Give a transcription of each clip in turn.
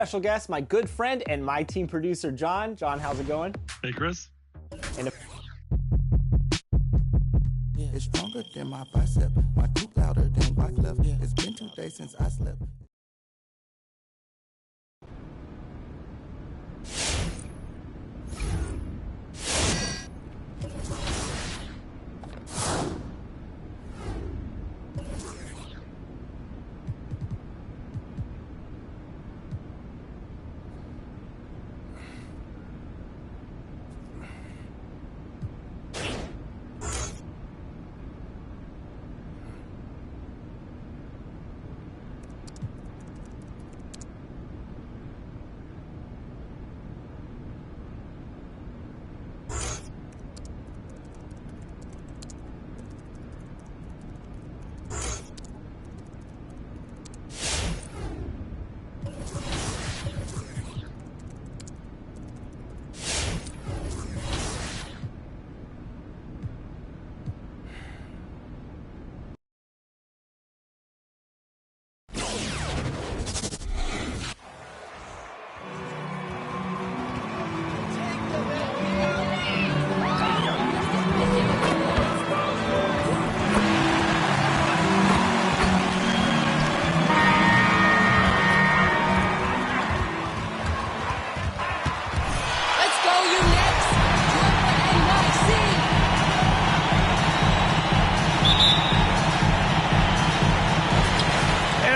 Special guest, my good friend and my team producer, John. John, how's it going? Hey, Chris. And It's stronger than my bicep. My tooth louder than white left. It's been 2 days since I slept.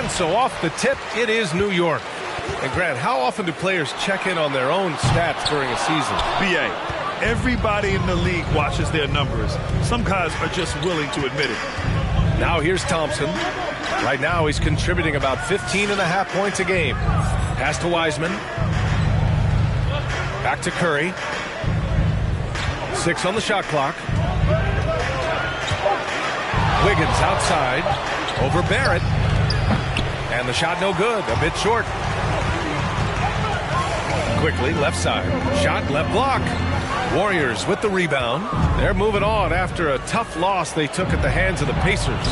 So off the tip, it is New York. And Grant, how often do players check in on their own stats during a season? BA, everybody in the league watches their numbers. Some guys are just willing to admit it. Now here's Thompson. Right now he's contributing about 15.5 points a game. Pass to Wiseman. Back to Curry. 6 on the shot clock. Wiggins outside. Over Barrett. And the shot no good, a bit short. Quickly, left side. Shot, left block. Warriors with the rebound. They're moving on after a tough loss they took at the hands of the Pacers.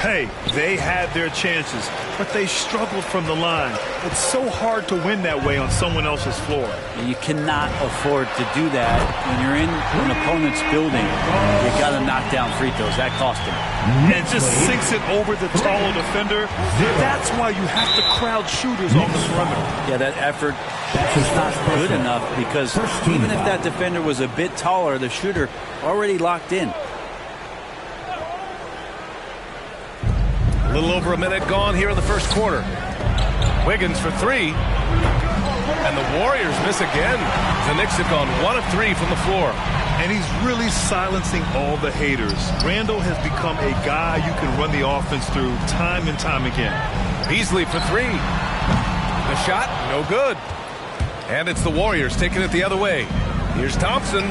Hey, they had their chances, but they struggled from the line. It's so hard to win that way on someone else's floor. You cannot afford to do that when you're in an opponent's building. You got to knock down free throws. That cost him. And just sinks it over the taller defender. That's why you have to crowd shooters on the perimeter. Yeah, that effort is not good enough because even if that defender was a bit taller, the shooter already locked in. A little over a minute gone here in the first quarter. Wiggins for 3. And the Warriors miss again. The Knicks have gone 1 of 3 from the floor. And he's really silencing all the haters. Randle has become a guy you can run the offense through time and time again. Beasley for 3. The shot, no good. And it's the Warriors taking it the other way. Here's Thompson.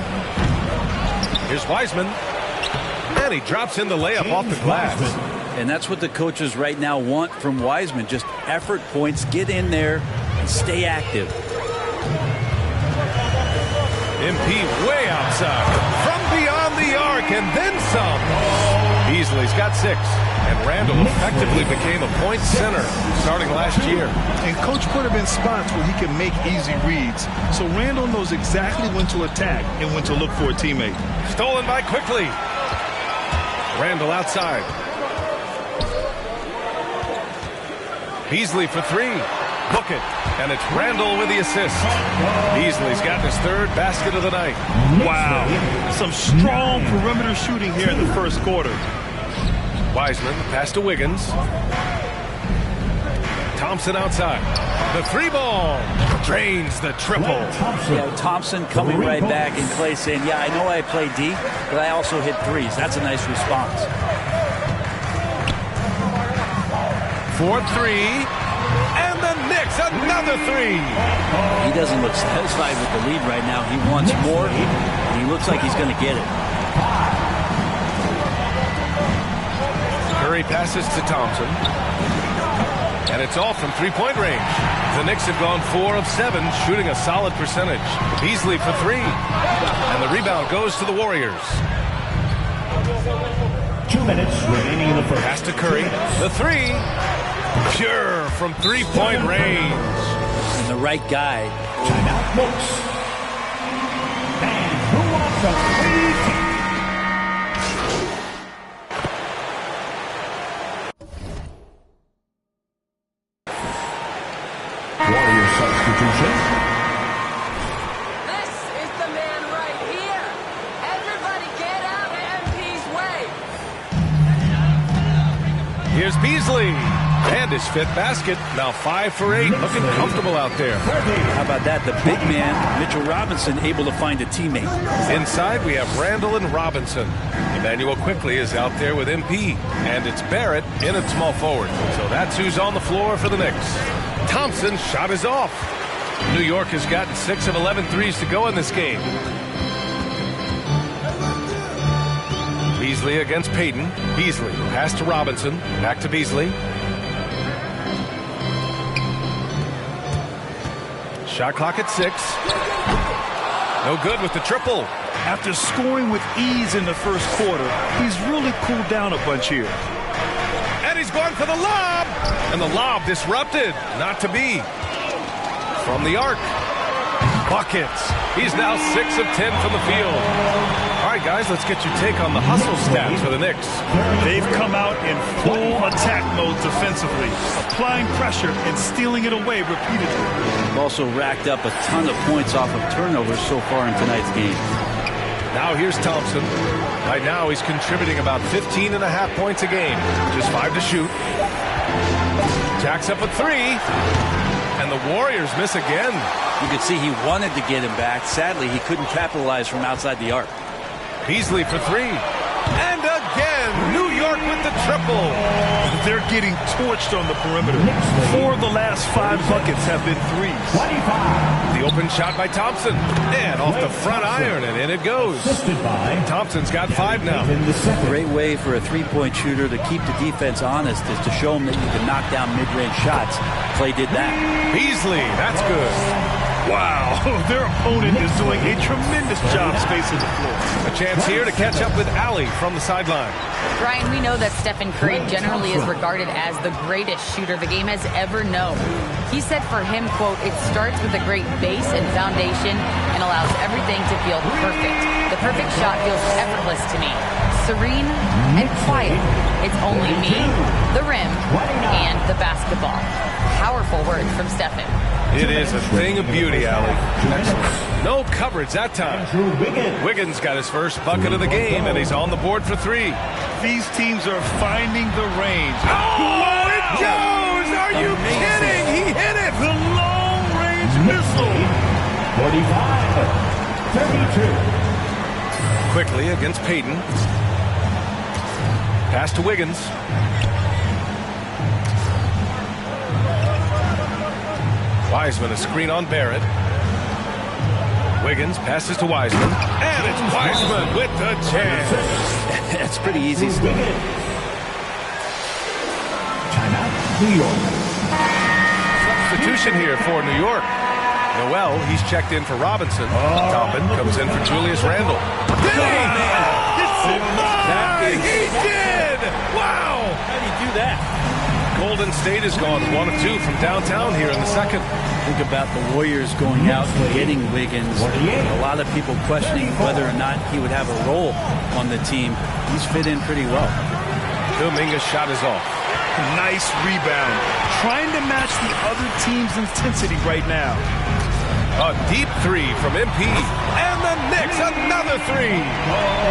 Here's Wiseman. And he drops in the layup off the glass. And that's what the coaches right now want from Wiseman. Just effort points, get in there, and stay active. MP way outside. From beyond the arc, and then some. Beasley's got 6. And Randle effectively became a point center starting last year. And Coach put him in spots where he can make easy reads. So Randle knows exactly when to attack and when to look for a teammate. Stolen by Quickly. Randle outside. Beasley for 3. Book it. And it's Randle with the assist. Beasley's gotten his 3rd basket of the night. Wow. Some strong perimeter shooting here in the first quarter. Wiseman, pass to Wiggins. Thompson outside. The 3-ball. Drains the triple. Yeah, Thompson coming right back and Clay saying, yeah, I know I play D, but I also hit 3s. That's a nice response. 4-3. And the Knicks, another 3. He doesn't look satisfied with the lead right now. He wants more, and he looks like he's going to get it. Curry passes to Thompson. And it's all from three-point range. The Knicks have gone 4 of 7, shooting a solid percentage. Beasley for 3. And the rebound goes to the Warriors. 2 minutes remaining in the first. Pass to Curry. The 3. Pure from three-point range. And the right guy. Timeout, Knicks. And who wants a free kick? Warrior substitution. This is the man right here. Everybody get out of MP's way. Here's Beasley. And his fifth basket. Now 5 for 8. Looking comfortable out there. How about that? The big man, Mitchell Robinson, able to find a teammate. Inside, we have Randall and Robinson. Emmanuel Quickley is out there with MP. And it's Barrett in at small forward. So that's who's on the floor for the Knicks. Thompson's shot is off. New York has gotten 6 of 11 threes to go in this game. Beasley against Payton. Beasley pass to Robinson. Back to Beasley. Shot clock at 6. No good with the triple. After scoring with ease in the first quarter, he's really cooled down a bunch here. And he's going for the lob. And the lob disrupted. Not to be. From the arc. Buckets. He's now 6 of 10 from the field. All right, guys, let's get your take on the hustle stats for the Knicks. They've come out in full attack mode defensively, applying pressure and stealing it away repeatedly. They've also racked up a ton of points off of turnovers so far in tonight's game. Now here's Thompson. Right now he's contributing about 15.5 points a game. Just 5 to shoot. Jacks up a 3. And the Warriors miss again. You could see he wanted to get him back. Sadly, he couldn't capitalize from outside the arc. Beasley for 3. And again, New York with the triple. They're getting torched on the perimeter. 4 of the last 5 buckets have been threes. 25. The open shot by Thompson. And off the front iron, and in it goes. Thompson's got 5 now. Great way for a three-point shooter to keep the defense honest is to show them that you can knock down mid-range shots. Clay did that. Beasley, that's good. Wow, their opponent is doing a tremendous job spacing the floor. A chance here to catch up with Allie from the sideline. Brian, we know that Stephen Curry generally is regarded as the greatest shooter the game has ever known. He said for him, quote, "It starts with a great base and foundation and allows everything to feel perfect. The perfect shot feels effortless to me. Serene and quiet. It's only me, the rim, and the basketball." Powerful words from Stephen. It is a thing of beauty, Allie. No coverage that time. Wiggins got his first bucket of the game, and he's on the board for 3. These teams are finding the range. Oh, it goes! Are you kidding? He hit it! The long-range missile. 45-32. Quickly against Payton. Pass to Wiggins. Wiseman, a screen on Barrett. Wiggins passes to Wiseman. And it's Wiseman with the chance. That's pretty easy stuff. Timeout, New York. Substitution here for New York. Noel, he's checked in for Robinson. Toppin comes in for Julius Randle. Did he? He did! Wow! How do you do that? Golden State has gone 1 of 2 from downtown here in the second. Think about the Warriors going out and getting Wiggins. A lot of people questioning whether or not he would have a role on the team. He's fit in pretty well. Kuminga's shot is off. Nice rebound. Trying to match the other team's intensity right now. A deep 3 from MP. And the Knicks, another 3.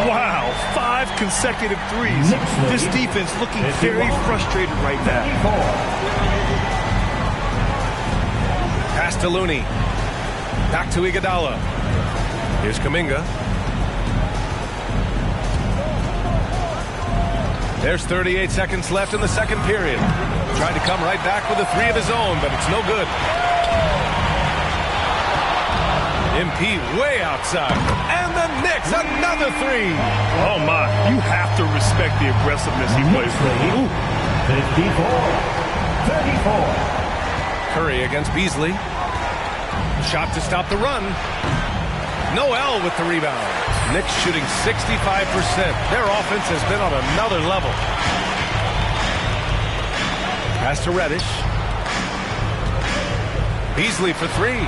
Wow, 5 consecutive threes. This defense looking very frustrated right now. Pass to Looney. Back to Iguodala. Here's Kuminga. There's 38 seconds left in the second period. Tried to come right back with a 3 of his own, but it's no good. MP way outside. And the Knicks, another 3. Oh, my. You have to respect the aggressiveness he plays with. 54-34. Curry against Beasley. Shot to stop the run. Noel with the rebound. Knicks shooting 65%. Their offense has been on another level. Pass to Reddish. Beasley for three.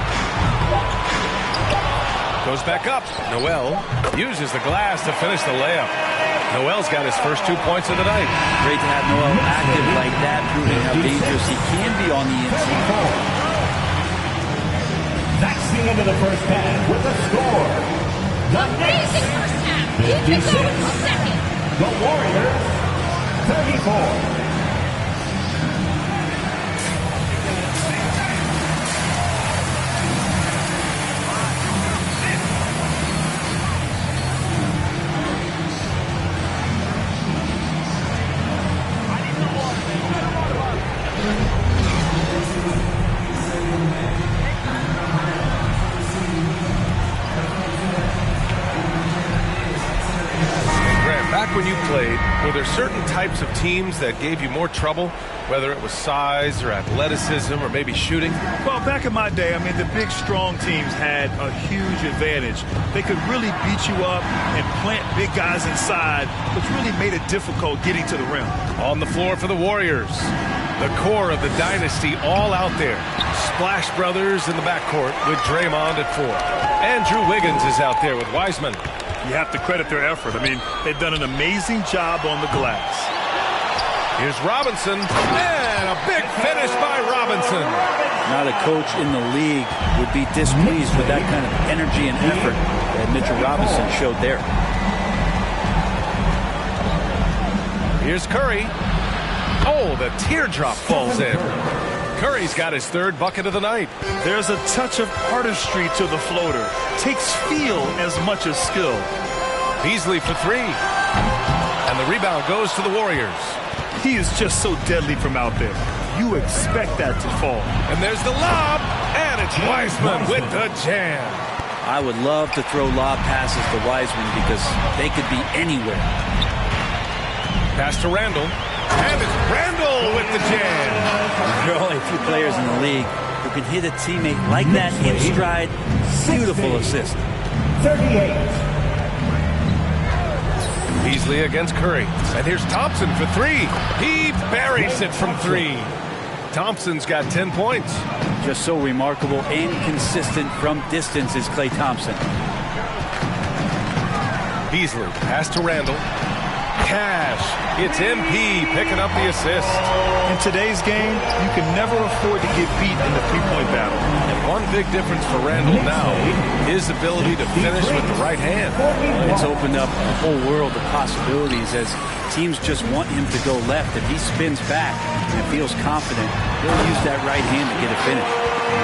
Goes back up. Noel uses the glass to finish the layup. Noel's got his first 2 points of the night. Great to have Noel active like that, proving how dangerous he can be on the inside. That's the end of the first half with the score. The Amazing first half. Keep it going for second. The Warriors, 34. When you played, were there certain types of teams that gave you more trouble, whether it was size or athleticism or maybe shooting? Well, back in my day, I mean, the big, strong teams had a huge advantage. They could really beat you up and plant big guys inside, which really made it difficult getting to the rim. On the floor for the Warriors, the core of the dynasty all out there. Splash Brothers in the backcourt with Draymond at 4. Andrew Wiggins is out there with Wiseman. You have to credit their effort. I mean, they've done an amazing job on the glass. Here's Robinson, and a big finish by Robinson. Not a coach in the league would be displeased with that kind of energy and effort that Mitchell Robinson showed there. Here's Curry. Oh, the teardrop falls in. Curry's got his third bucket of the night. There's a touch of artistry to the floater. Takes feel as much as skill. Beasley for three. And the rebound goes to the Warriors. He is just so deadly from out there. You expect that to fall. And there's the lob. And it's Wiseman with the jam. I would love to throw lob passes to Wiseman because they could be anywhere. Pass to Randall. And it's Randall with the jam. There are only a few players in the league who can hit a teammate like that in stride. Beautiful assist. 38. Beasley against Curry. And here's Thompson for three. He buries it from three. Thompson's got 10 points. Just so remarkable and consistent from distance is Klay Thompson. Beasley, pass to Randall. Cash. It's MP picking up the assist. In today's game, you can never afford to get beat in the three-point battle. And one big difference for Randall now, his ability to finish with the right hand. It's opened up a whole world of possibilities as teams just want him to go left. If he spins back and feels confident, he'll use that right hand to get a finish.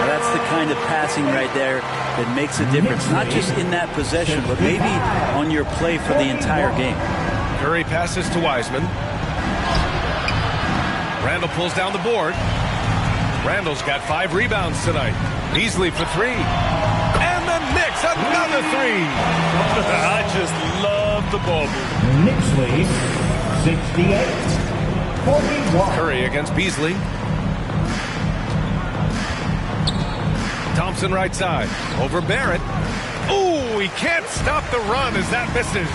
Now that's the kind of passing right there that makes a difference, not just in that possession, but maybe on your play for the entire game. Curry passes to Wiseman. Randall pulls down the board. Randall's got 5 rebounds tonight. Beasley for three. And the Knicks, another three. I just love the ball move. Knicks lead, 68-41. Curry against Beasley. Thompson right side. Over Barrett. Ooh, he can't stop the run as that misses.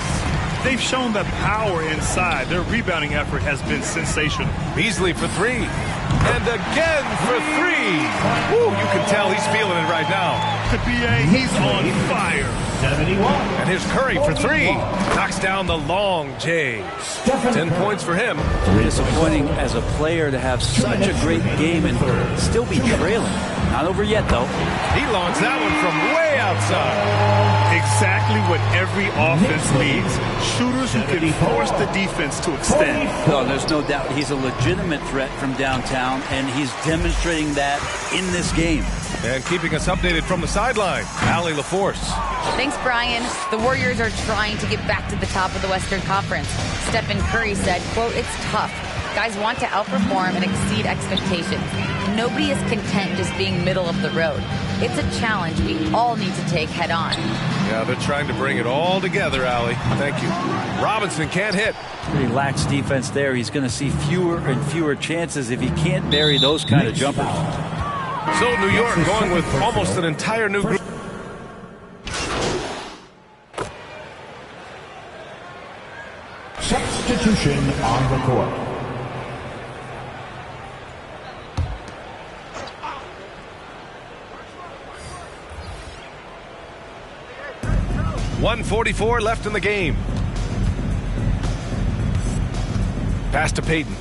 They've shown the power inside. Their rebounding effort has been sensational. Beasley for three. And again for three. Woo, you can tell he's feeling it right now. The BA, he's on fire. 71. And here's Curry for three. Knocks down the long J. 10 points for him. Disappointing as a player to have such a great game and still be trailing. Not over yet, though. He launches that one from way outside. Exactly what every offense needs. Shooters who can force the defense to extend. No, there's no doubt he's a legitimate threat from downtown, and he's demonstrating that in this game. And keeping us updated from the sideline, Allie LaForce. Thanks, Brian. The Warriors are trying to get back to the top of the Western Conference. Stephen Curry said, quote, "It's tough. Guys want to outperform and exceed expectations. Nobody is content just being middle of the road. It's a challenge we all need to take head on." Yeah, they're trying to bring it all together, Allie. Thank you. Robinson can't hit. Pretty lax defense there. He's going to see fewer and fewer chances if he can't bury those kind of jumpers. So New York going with almost an entire new group. Substitution on the court. 1:44 left in the game. Pass to Payton.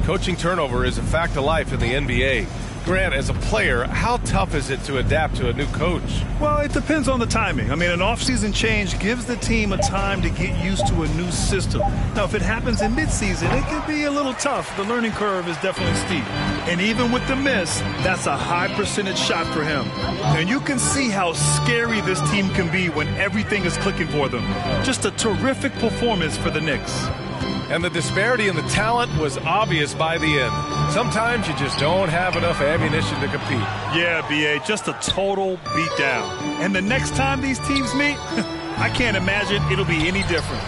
Coaching turnover is a fact of life in the NBA. Grant, as a player, how tough is it to adapt to a new coach? Well, it depends on the timing. I mean, an offseason change gives the team a time to get used to a new system. Now, if it happens in midseason, it can be a little tough. The learning curve is definitely steep. And even with the miss, that's a high percentage shot for him. And you can see how scary this team can be when everything is clicking for them. Just a terrific performance for the Knicks. And the disparity in the talent was obvious by the end. Sometimes you just don't have enough ammunition to compete. Yeah, B.A., just a total beatdown. And the next time these teams meet, I can't imagine it'll be any different.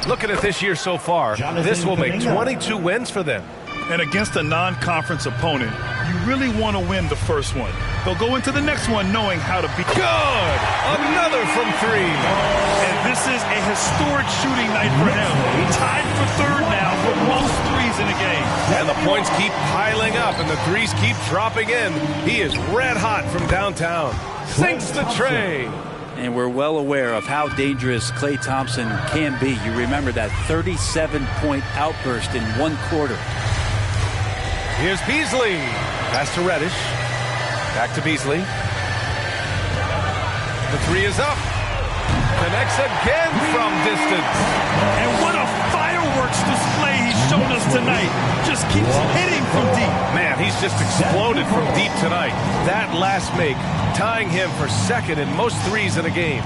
Looking at this year so far, this will make 22 wins for them. And against a non-conference opponent, you really want to win the first one. They'll go into the next one knowing how to beat. Good! Another from three. And this is a historic shooting night for him. Tied for third now for most threes in a game. And the points keep piling up and the threes keep dropping in. He is red hot from downtown. Sinks the tray. And we're well aware of how dangerous Klay Thompson can be. You remember that 37-point outburst in one quarter. Here's Beasley. Pass to Reddish. Back to Beasley. The three is up. Connects again from distance. And what a fireworks display he's shown us tonight. Just keeps hitting from deep. Man, he's just exploded from deep tonight. That last make, tying him for second in most threes in a game.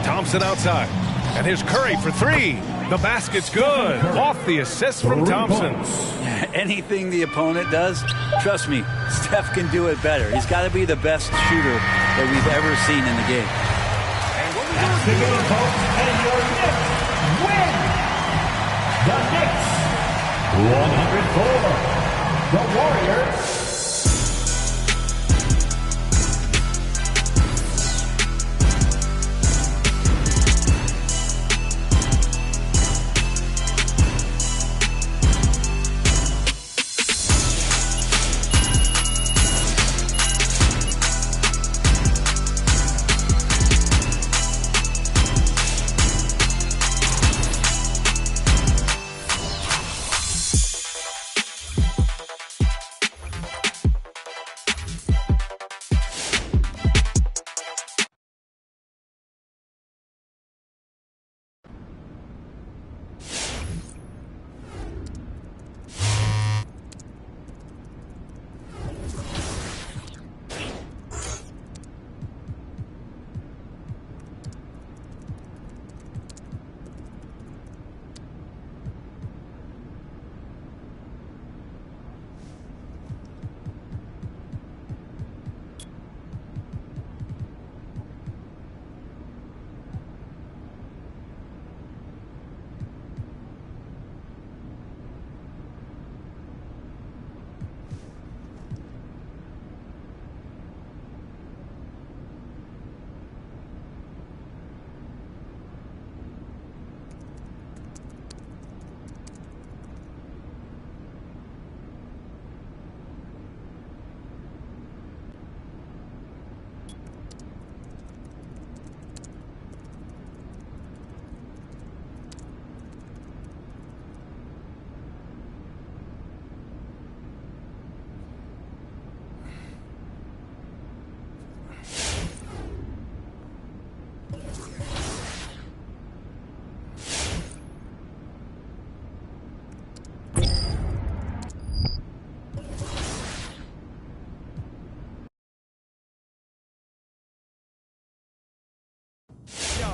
Thompson outside. And here's Curry for three. The basket's good. Off the assist from Thompson. Anything the opponent does, trust me, Steph can do it better. He's got to be the best shooter that we've ever seen in the game. That's the game, folks, and your Knicks win. The Knicks, 104. The Warriors.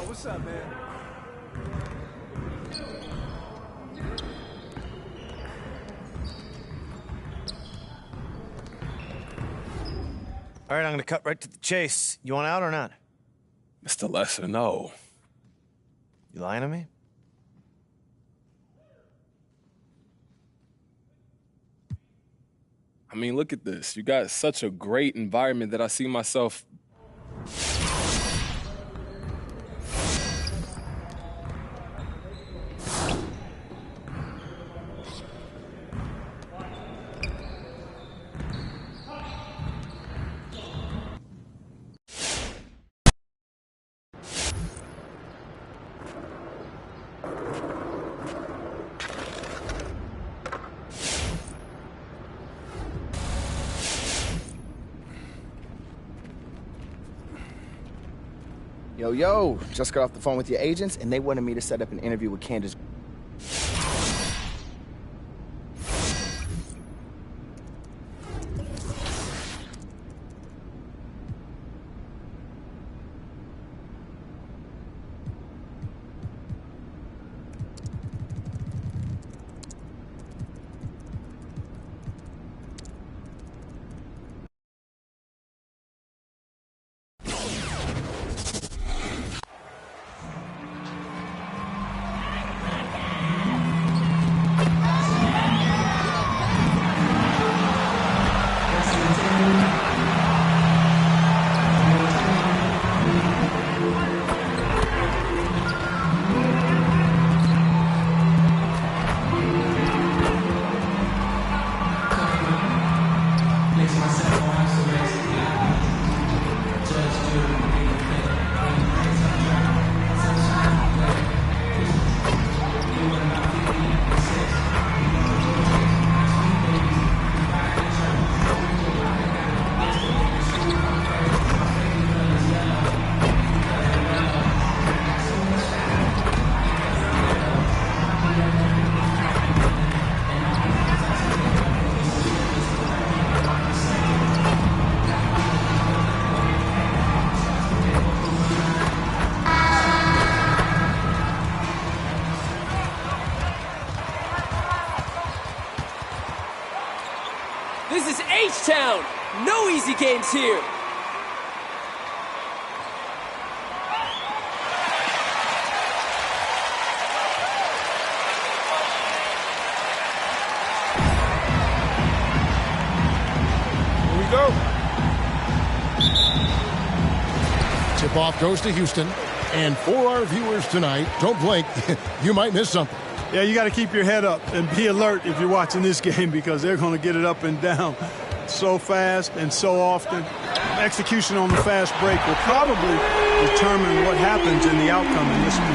What's up, man? All right, I'm going to cut right to the chase. You want out or not? Mr. Lesser, no. You lying to me? I mean, look at this. You got such a great environment that I see myself... Yo, just got off the phone with your agents, and they wanted me to set up an interview with Candace. This is H-Town. No easy games here. Here we go. Tip-off goes to Houston. And for our viewers tonight, don't blink. You might miss something. Yeah, you got to keep your head up and be alert if you're watching this game because they're going to get it up and down so fast and so often. Execution on the fast break will probably determine what happens in the outcome in this one.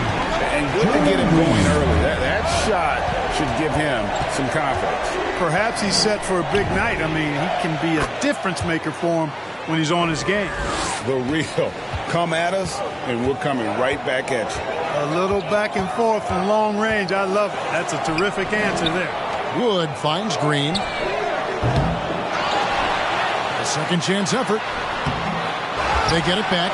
And good to get him going early. That shot should give him some confidence. Perhaps he's set for a big night. I mean, he can be a difference maker for him when he's on his game. The real. Come at us, and we're coming right back at you. A little back and forth from long range. I love it. That's a terrific answer there. Wood finds Green. A second chance effort. They get it back.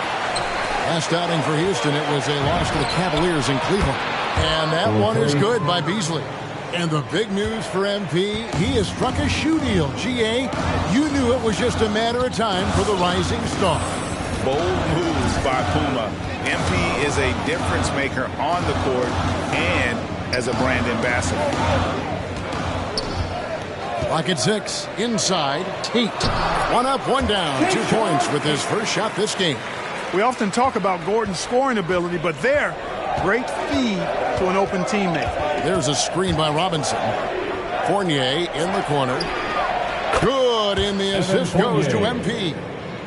Last outing for Houston, it was a loss to the Cavaliers in Cleveland. And that one is good by Beasley. And the big news for MP, he has struck a shoe deal. GA, you knew it was just a matter of time for the rising star. Bold moves by Puma. MP is a difference maker on the court and as a brand ambassador. Lock at 6. Inside, Tate. One up, one down. 2 points with his first shot this game. We often talk about Gordon's scoring ability, but there, great feed to an open teammate. There's a screen by Robinson. Fournier in the corner. Good, and the assist goes to MP.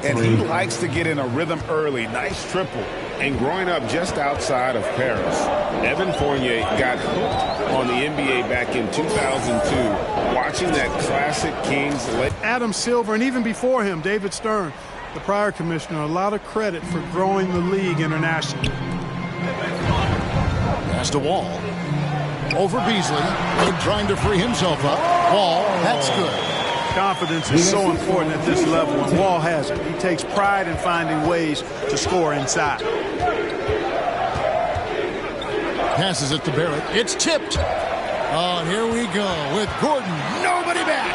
And he likes to get in a rhythm early. Nice triple. And growing up just outside of Paris, Evan Fournier got hooked on the NBA back in 2002, watching that classic Kings. Adam Silver, and even before him, David Stern, the prior commissioner, a lot of credit for growing the league internationally. Pass to Wall. Over Beasley. Wood trying to free himself up. Wall, that's good. Confidence is so important at this level, and Wall has it. He takes pride in finding ways to score inside. Passes it to Barrett. It's tipped. Oh, and here we go with Gordon. Nobody back.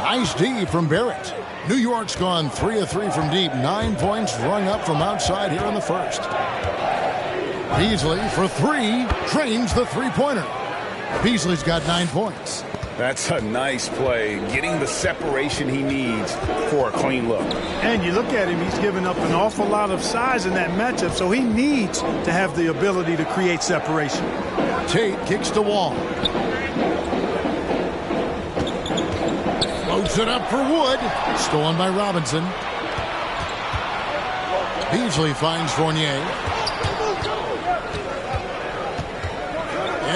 Nice D from Barrett. New York's gone 3 of 3 from deep. 9 points rung up from outside here in the first. Beasley for 3 trains the three-pointer. Beasley's got 9 points. That's a nice play, getting the separation he needs for a clean look. And you look at him, he's given up an awful lot of size in that matchup, so he needs to have the ability to create separation. Tate kicks the Wall. Floats it up for Wood. Stolen by Robinson. Beasley finds Fournier.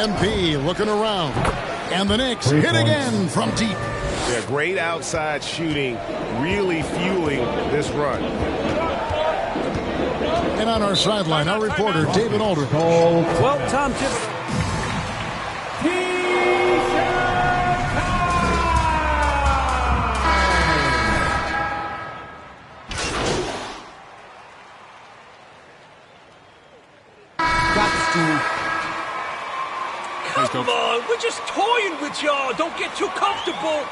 MP looking around. And the Knicks hit again from deep. Yeah, great outside shooting, really fueling this run. And on our sideline, our reporter, David Aldridge. Well, Tom, just... Come on, we're just toying with y'all. Don't get too comfortable.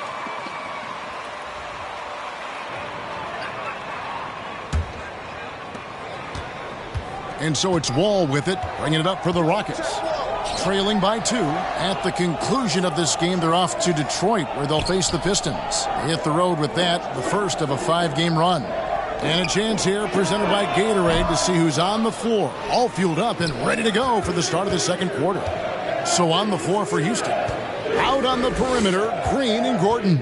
And so it's Wall with it, bringing it up for the Rockets. Trailing by 2. At the conclusion of this game, they're off to Detroit, where they'll face the Pistons. They hit the road with that, the first of a 5-game run. And a chance here presented by Gatorade to see who's on the floor, all fueled up and ready to go for the start of the second quarter. So on the floor for Houston. Out on the perimeter, Green and Gordon.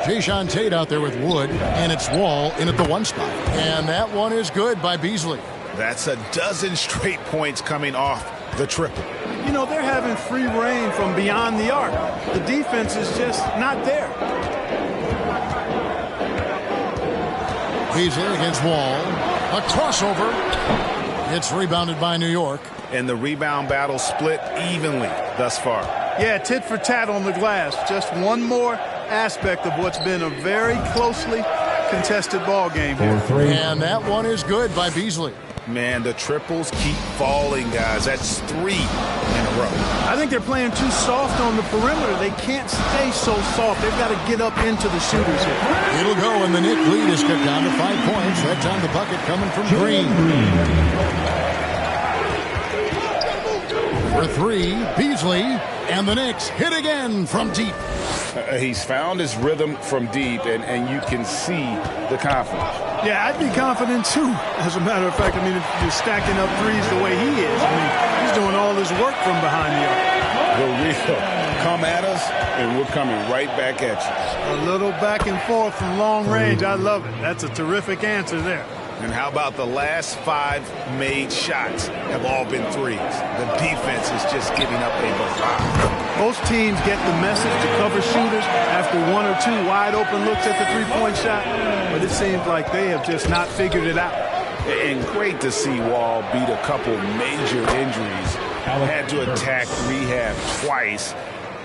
Jayshawn Tate out there with Wood, and it's Wall in at the 1 spot. And that one is good by Beasley. That's a dozen straight points coming off the triple. You know, they're having free reign from beyond the arc. The defense is just not there. Beasley against Wall. A crossover. It's rebounded by New York. And the rebound battle split evenly thus far. Yeah, tit for tat on the glass. Just one more aspect of what's been a very closely contested ball game here. And that one is good by Beasley. Man, the triples keep falling, guys. That's 3 in a row. I think they're playing too soft on the perimeter. They can't stay so soft. They've got to get up into the shooters here. It'll go, and the Knicks lead is cut down to 5 points. That time the bucket coming from Green. For 3, Beasley, and the Knicks hit again from deep. He's found his rhythm from deep, and you can see the confidence. Yeah, I'd be confident too, as a matter of fact. I mean, if you're stacking up threes the way he is, I mean, he's doing all his work from behind the arc. The real come at us, and we're coming right back at you. A little back and forth from long range. I love it. That's a terrific answer there. And how about the last 5 made shots have all been threes? The defense is just giving up a barrage. Most teams get the message to cover shooters after 1 or 2 wide open looks at the three-point shot, but it seems like they have just not figured it out. And great to see Wall beat a couple major injuries. Had to attack rehab twice.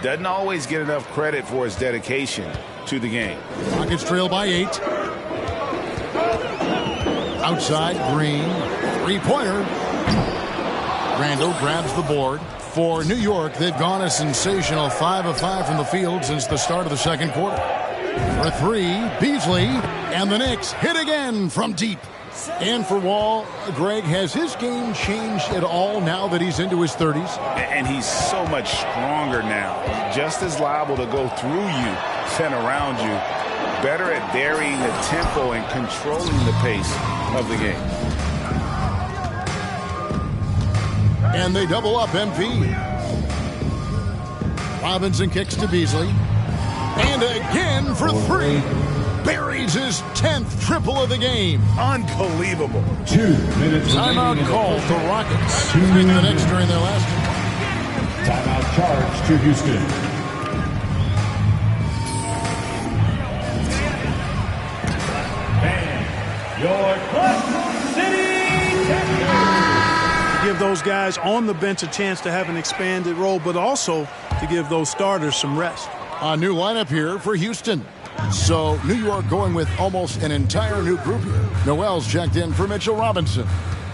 Doesn't always get enough credit for his dedication to the game. Rockets trail by 8. Outside, Green. 3-pointer. Randall grabs the board. For New York, they've gone a sensational 5 of 5 from the field since the start of the second quarter. For 3, Beasley, and the Knicks hit again from deep. And for Wall, Greg, has his game changed at all now that he's into his 30s? And he's so much stronger now. Just as liable to go through you than around you. Better at varying the tempo and controlling the pace of the game. And they double up MP. Robinson kicks to Beasley. And again for 3. Buries his 10th triple of the game. Unbelievable. 2 minutes. Timeout called the Rockets. 3 to the Knicks during their last. Timeout charge to Houston. Your Clutch City To give those guys on the bench a chance to have an expanded role, but also to give those starters some rest. A new lineup here for Houston. So New York going with almost an entire new group here. Noel's checked in for Mitchell Robinson.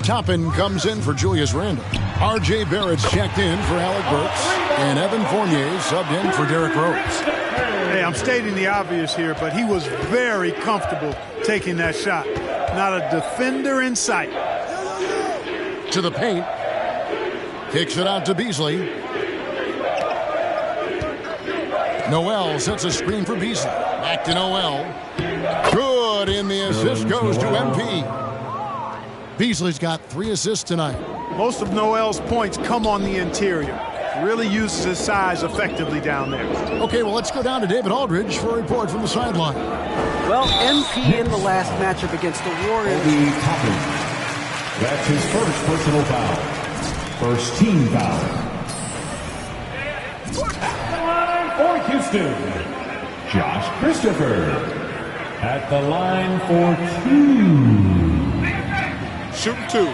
Toppin comes in for Julius Randle. R.J. Barrett's checked in for Alec Burks. And Evan Fournier subbed in for Derrick Rose. Hey, I'm stating the obvious here, but he was very comfortable taking that shot. Not a defender in sight. To the paint. Kicks it out to Beasley. Noel sets a screen for Beasley. Back to Noel. Good, and the assist goes to MP. Beasley's got 3 assists tonight. Most of Noel's points come on the interior. Really uses his size effectively down there. Okay, well, let's go down to David Aldridge for a report from the sideline. Well, MP in the last matchup against the Warriors. That's his first personal foul. First team foul. At the line for Houston, Josh Christopher. At the line for 2. shooting 2.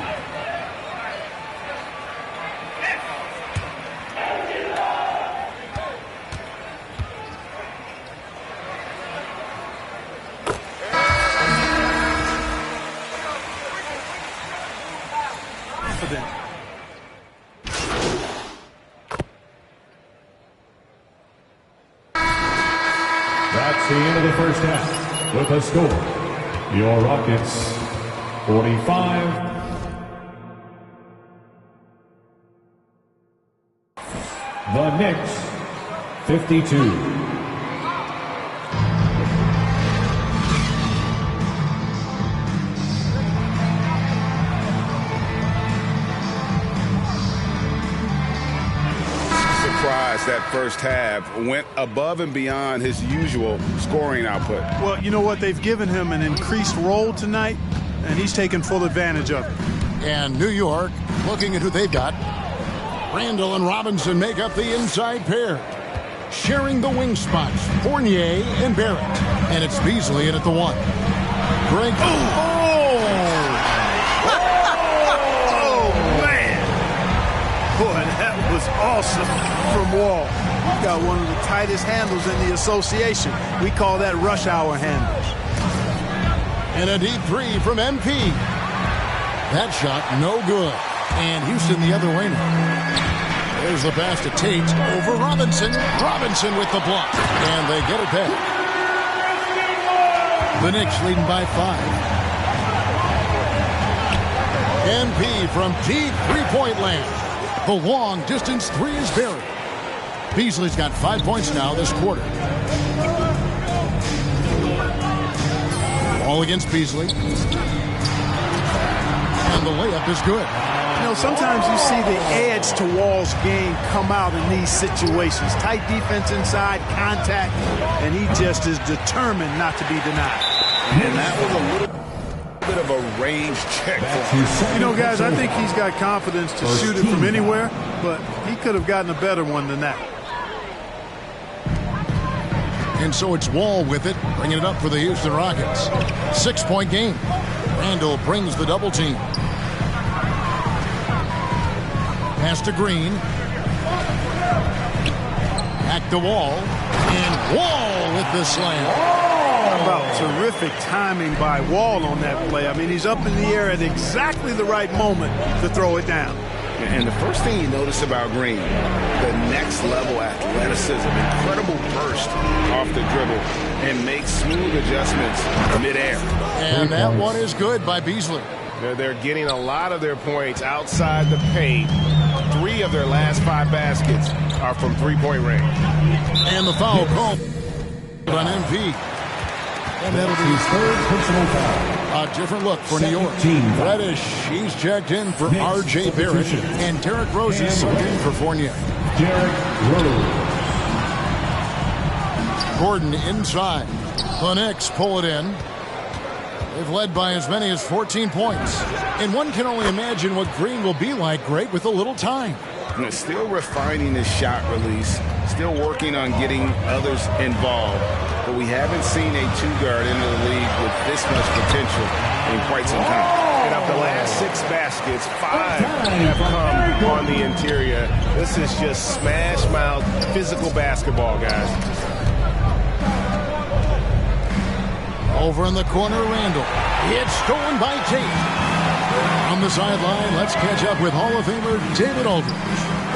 That's the end of the first half with a score. Your Rockets 45. The Knicks 52. That first half went above and beyond his usual scoring output. Well, you know what? They've given him an increased role tonight, and he's taken full advantage of it. And New York, looking at who they've got. Randall and Robinson make up the inside pair. Sharing the wing spots, Fournier and Barrett. And it's Beasley in at the 1. Greg. Oh, man. Boy, that was awesome from Wall. He's got one of the tightest handles in the association. We call that rush hour handles. And a deep 3 from MP. That shot no good. And Houston the other way now. There's the pass to Tate over Robinson. Robinson with the block. And they get it back. The Knicks leading by 5. MP from deep three-point land. The long distance 3 is buried. Beasley's got 5 points now this quarter. All against Beasley. And the layup is good. You know, sometimes you see the edge to Wall's game come out in these situations. Tight defense inside, contact, and he just is determined not to be denied. And that was a little bit of a range check. You know, guys, I think he's got confidence to shoot it from anywhere, but he could have gotten a better one than that. And so it's Wall with it, bringing it up for the Houston Rockets. 6-point game. Randall brings the double team. Pass to Green. Back to Wall. And Wall with the slam. How about terrific timing by Wall on that play? I mean, he's up in the air at exactly the right moment to throw it down. And the first thing you notice about Green, the next level athleticism, incredible burst off the dribble, and makes smooth adjustments midair. And that one is good by Beasley. They're getting a lot of their points outside the paint. 3 of their last 5 baskets are from three-point range. And the foul called on MP. And that'll be his 3rd personal foul. A different look for New York. Reddish, he's checked in for R.J. Barrett. And Derrick Rose is subbed in for Fournier. Derrick Rose. Gordon inside. The Knicks pull it in. They've led by as many as 14 points. And one can only imagine what Green will be like, great, with a little time. Still refining his shot release. Still working on getting others involved. But we haven't seen a two-guard into the league with this much potential in quite some time. And of the last 6 baskets, 5 have come on the interior. This is just smash-mouth physical basketball, guys. Over in the corner, Randall. It's stolen by Tate. On the sideline, let's catch up with Hall of Famer David Aldridge.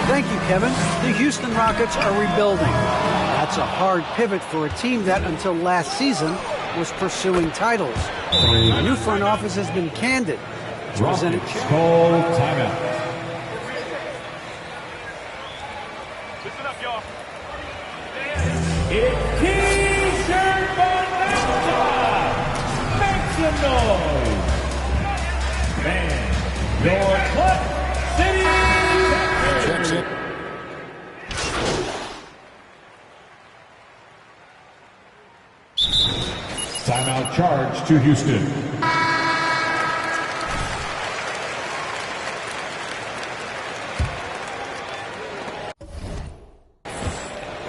Thank you, Kevin. The Houston Rockets are rebuilding. That's a hard pivot for a team that, until last season, was pursuing titles. The new front office has been candid. It's presented call timeout. Listen up, y'all. It's T-shirt Bonanza. Make some noise. Man, your Clutch City. Checks it. Timeout charge to Houston.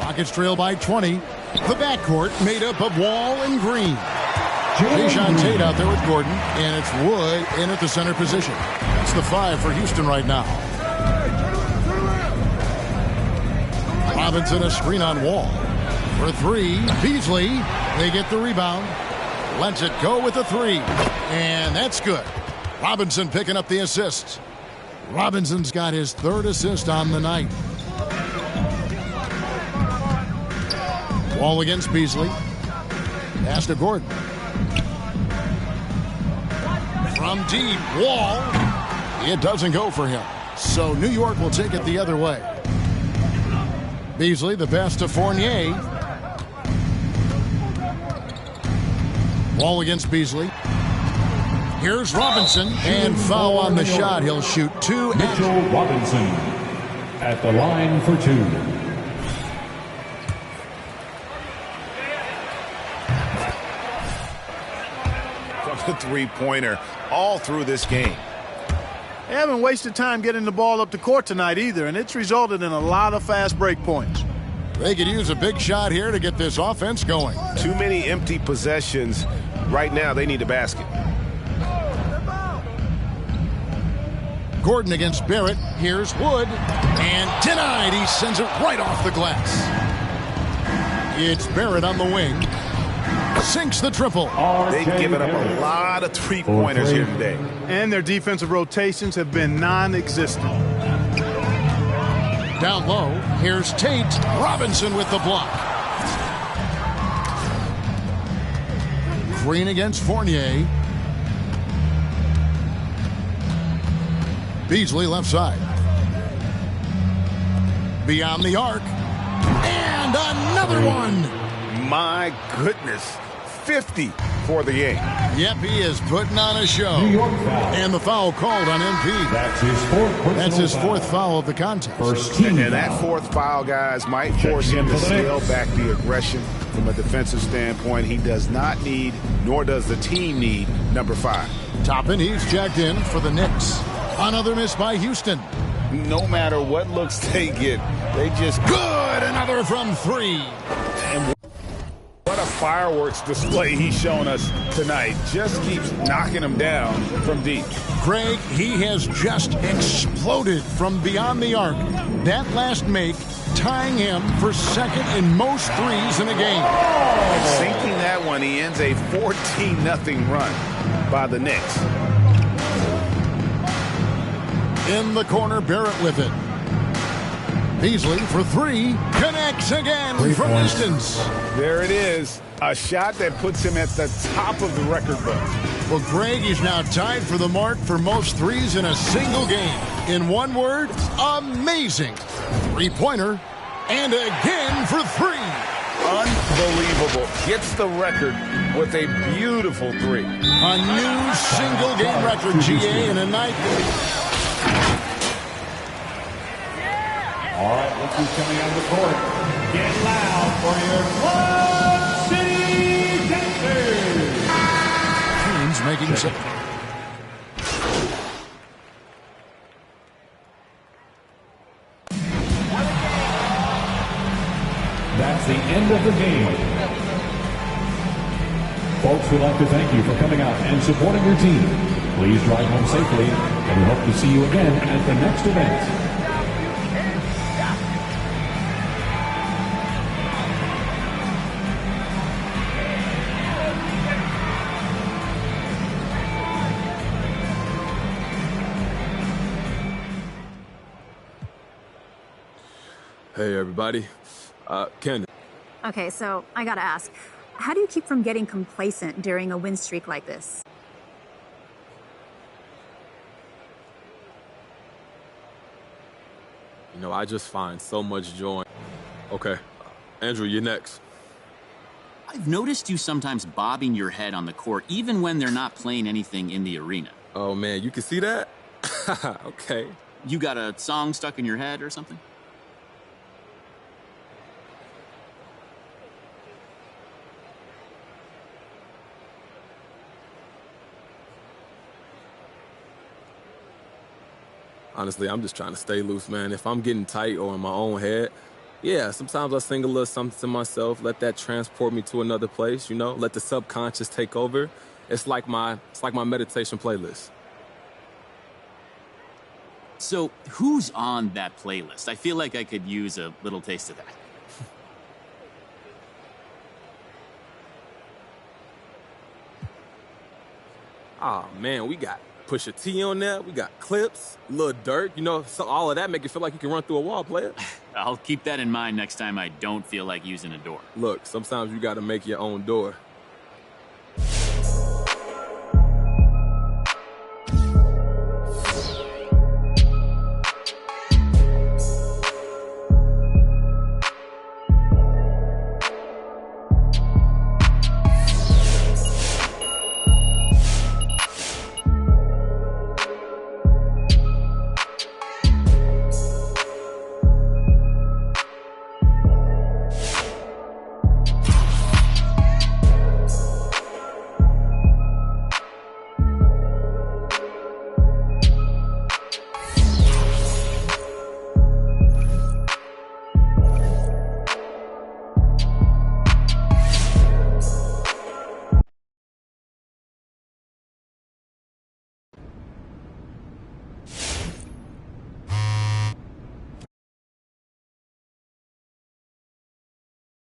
Rockets trail by 20. The backcourt made up of Wall and Green. Keyshawn Tate out there with Gordon, and it's Wood in at the center position. That's the 5 for Houston right now. Robinson a screen on Wall. For 3, Beasley. They get the rebound. Lets it go with the 3. And that's good. Robinson picking up the assist. Robinson's got his 3rd assist on the night. Wall against Beasley. Pass to Gordon. From deep, Wall. It doesn't go for him. So New York will take it the other way. Beasley, the pass to Fournier. Wall against Beasley. Here's Robinson, and foul on the shot. He'll shoot 2. Mitchell Robinson at the line for 2. From the three-pointer all through this game. They haven't wasted time getting the ball up the court tonight either, and it's resulted in a lot of fast break points. They could use a big shot here to get this offense going. Too many empty possessions. Right now, they need a basket. Gordon against Barrett. Here's Wood. And denied. He sends it right off the glass. It's Barrett on the wing. Sinks the triple. They've given up a lot of three-pointers here today. And their defensive rotations have been non-existent. Down low, here's Tate. Robinson with the block. Green against Fournier. Beasley left side. Beyond the arc. And another one. My goodness. 50 for the game. Yep, he is putting on a show. And the foul called on MP. That's his 4th foul of the contest. First team and that 4th foul, guys, might force him to scale back the aggression from a defensive standpoint. He does not need, nor does the team need, number 5. Toppin, he's jacked in for the Knicks. Another miss by Houston. No matter what looks they get, they just... Good! Another from 3. And what a fireworks display he's shown us tonight. Just keeps knocking them down from deep. Greg, he has just exploded from beyond the arc. That last make tying him for 2nd in most threes in a game. And sinking that one, he ends a 14-0 run by the Knicks. In the corner, Barrett with it. Beasley for 3, connects again from distance. There it is. A shot that puts him at the top of the record book. Well, Greg is now tied for the mark for most threes in a single game. In one word, amazing. 3-pointer, and again for 3. Unbelievable. Gets the record with a beautiful 3. A new single game record, GA, in a night. All right, look who's coming on the court. Get loud for your Club City Dancers. Teams making some. That's the end of the game. Folks, we'd like to thank you for coming out and supporting your team. Please drive home safely, and we hope to see you again at the next event. Hey, everybody. Ken. Okay, so I gotta ask, how do you keep from getting complacent during a win streak like this? You know, I just find so much joy. Okay, Andrew, you're next. I've noticed you sometimes bobbing your head on the court, even when they're not playing anything in the arena. Oh, man, you can see that? Okay. You got a song stuck in your head or something? Honestly, I'm just trying to stay loose, man. If I'm getting tight or in my own head, Yeah, sometimes I sing a little something to myself, let that transport me to another place, you know, let the subconscious take over. It's like my meditation playlist. So who's on that playlist? I feel like I could use a little taste of that. Oh, man, we got Pusha T on there. We got Clips, Lil Durk. You know, so all of that make you feel like you can run through a wall, player. I'll keep that in mind next time I don't feel like using a door. Look, sometimes you got to make your own door.